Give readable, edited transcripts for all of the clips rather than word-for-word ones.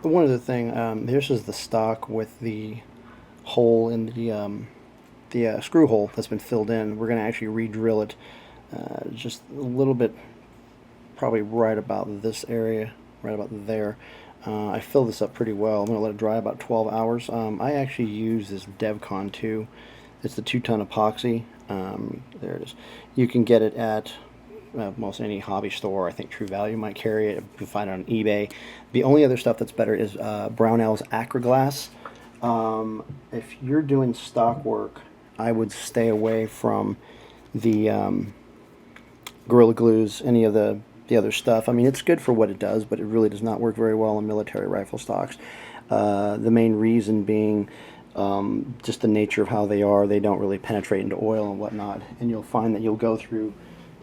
One other thing, this is the stock with the hole in the screw hole that's been filled in. We're going to actually re-drill it just a little bit, probably right about this area, right about there. I filled this up pretty well. I'm going to let it dry about 12 hours. I actually use this DevCon 2. It's the 2-ton epoxy. There it is. You can get it at most any hobby store. I think True Value might carry it. You can find it on eBay. The only other stuff that's better is Brownell's Acraglass. If you're doing stock work, I would stay away from the Gorilla Glues, any of the other stuff. I mean, it's good for what it does, but it really does not work very well on military rifle stocks. The main reason being just the nature of how they are. They don't really penetrate into oil and whatnot, and you'll find that you'll go through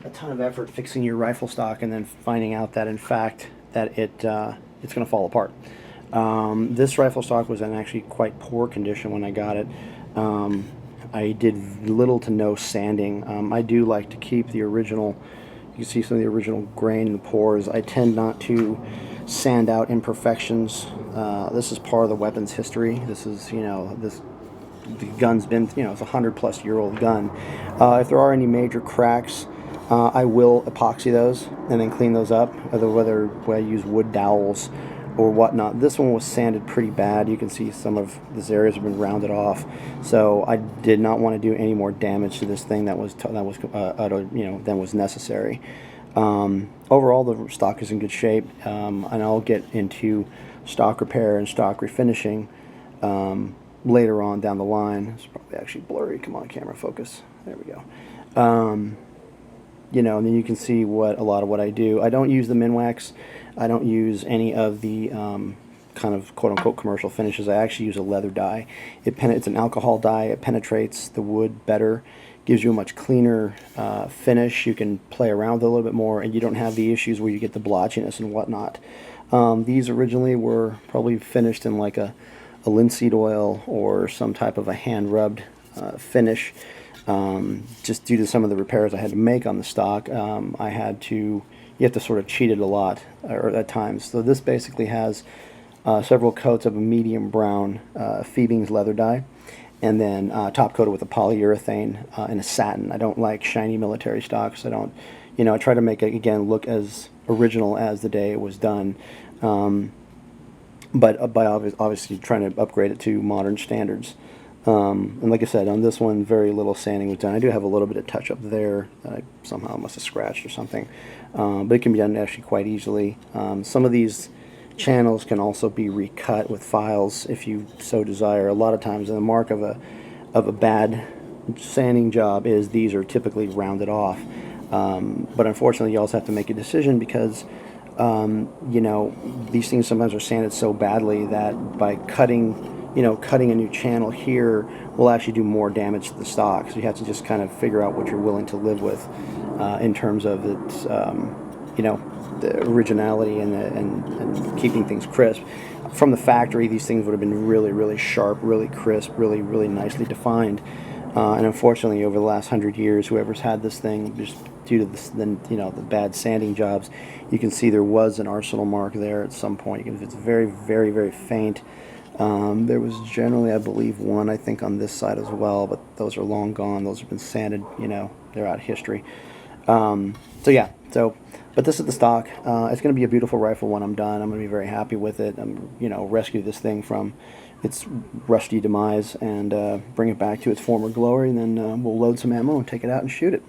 a ton of effort fixing your rifle stock and then finding out that in fact that it's going to fall apart. This rifle stock was in actually quite poor condition when I got it. I did little to no sanding. I do like to keep the original. You can see some of the original grain and pores. I tend not to sand out imperfections. This is part of the weapon's history. This is, the gun's been, it's a 100-plus-year-old gun. If there are any major cracks, I will epoxy those and then clean those up, whether I use wood dowels or whatnot. This one was sanded pretty bad. You can see some of these areas have been rounded off. So I did not want to do any more damage to this thing than was necessary. Overall, the stock is in good shape, and I'll get into stock repair and stock refinishing later on down the line. It's probably actually blurry. Come on, camera, focus. There we go. And then you can see a lot of what I do. I don't use the Minwax. I don't use any of the kind of quote-unquote commercial finishes. I actually use a leather dye. It's an alcohol dye. It penetrates the wood better, gives you a much cleaner finish. You can play around with it a little bit more, and you don't have the issues where you get the blotchiness and whatnot. These originally were probably finished in like a linseed oil or some type of a hand-rubbed finish. Just due to some of the repairs I had to make on the stock, you have to sort of cheat it a lot or at times. So this basically has several coats of a medium brown Fiebing's leather dye, and then top coated with a polyurethane and a satin. I don't like shiny military stocks. I try to make it, again, look as original as the day it was done. But by obviously trying to upgrade it to modern standards. And like I said, on this one, very little sanding was done. I do have a little bit of touch up there that I somehow must have scratched or something. But it can be done actually quite easily. Some of these channels can also be recut with files if you so desire. A lot of times, the mark of a bad sanding job is these are typically rounded off. But unfortunately, you also have to make a decision because these things sometimes are sanded so badly that by cutting a new channel here will actually do more damage to the stock. So you have to just kind of figure out what you're willing to live with in terms of its, the originality and keeping things crisp. From the factory, these things would have been really, really sharp, really crisp, really, really nicely defined. And unfortunately, over the last 100 years, whoever's had this thing, just due to the bad sanding jobs, you can see there was an arsenal mark there at some point. It's very, very, very faint. There was generally, I believe, one, I think, on this side as well, but those are long gone. Those have been sanded, they're out of history. But this is the stock. It's going to be a beautiful rifle when I'm done. I'm going to be very happy with it. Rescue this thing from its rusty demise and bring it back to its former glory, and then we'll load some ammo and take it out and shoot it.